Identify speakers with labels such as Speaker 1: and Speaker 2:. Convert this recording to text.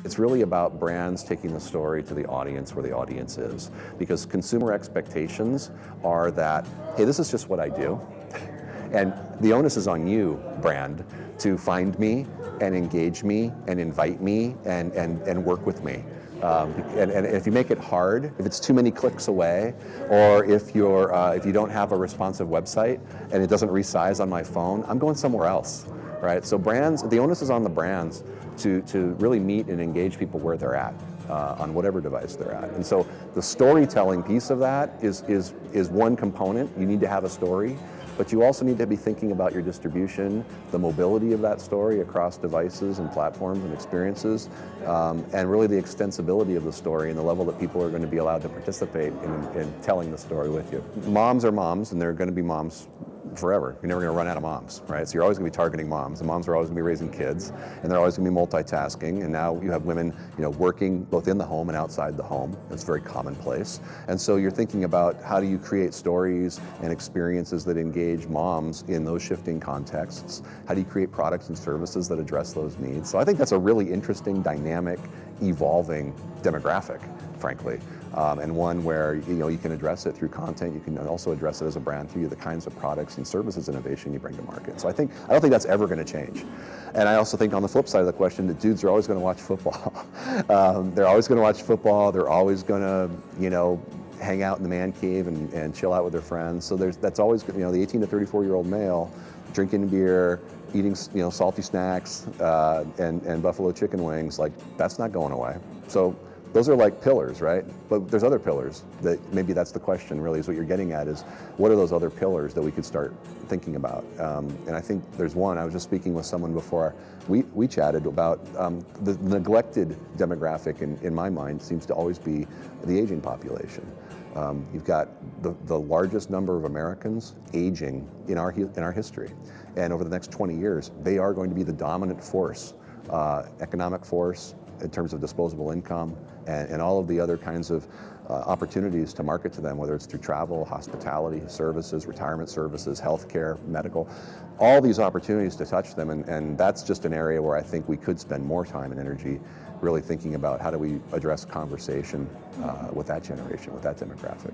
Speaker 1: It's really about brands taking the story to the audience where the audience is. Because consumer expectations are that, hey, this is just what I do. And the onus is on you, brand, to find me and engage me and invite me and work with me. And if you make it hard, if it's too many clicks away, or if you don't have a responsive website and it doesn't resize on my phone, I'm going somewhere else, right? So brands, the onus is on the brands to really meet and engage people where they're at. On whatever device they're at. And so the storytelling piece of that is one component. You need to have a story, but you also need to be thinking about your distribution, the mobility of that story across devices and platforms and experiences, and really the extensibility of the story and the level that people are going to be allowed to participate in telling the story with you. Moms are moms, and they're going to be moms forever. You're never going to run out of moms, right? So you're always going to be targeting moms, and moms are always going to be raising kids, and they're always going to be multitasking. And now you have women, working both in the home and outside the home. That's very commonplace. And so you're thinking about how do you create stories and experiences that engage moms in those shifting contexts? How do you create products and services that address those needs? So I think that's a really interesting, dynamic, evolving demographic, frankly. And one where you can address it through content. You can also address it as a brand through the kinds of products and services innovation you bring to market. So I don't think that's ever going to change. And I also think on the flip side of the question that dudes are always going to watch football. They're always going to watch football. They're always going to hang out in the man cave and chill out with their friends. So that's always the 18 to 34-year-old male drinking beer, eating salty snacks and buffalo chicken wings. Like, that's not going away. So those are like pillars, right? But there's other pillars that maybe that's the question really, is what you're getting at, is what are those other pillars that we could start thinking about? And I think there's one. I was just speaking with someone before we chatted about the neglected demographic in my mind seems to always be the aging population. You've got the largest number of Americans aging in our history. And over the next 20 years, they are going to be the dominant force, economic force, in terms of disposable income and all of the other kinds of opportunities to market to them, whether it's through travel, hospitality, services, retirement services, healthcare, medical, all these opportunities to touch them. And that's just an area where I think we could spend more time and energy really thinking about how do we address conversation with that generation, with that demographic.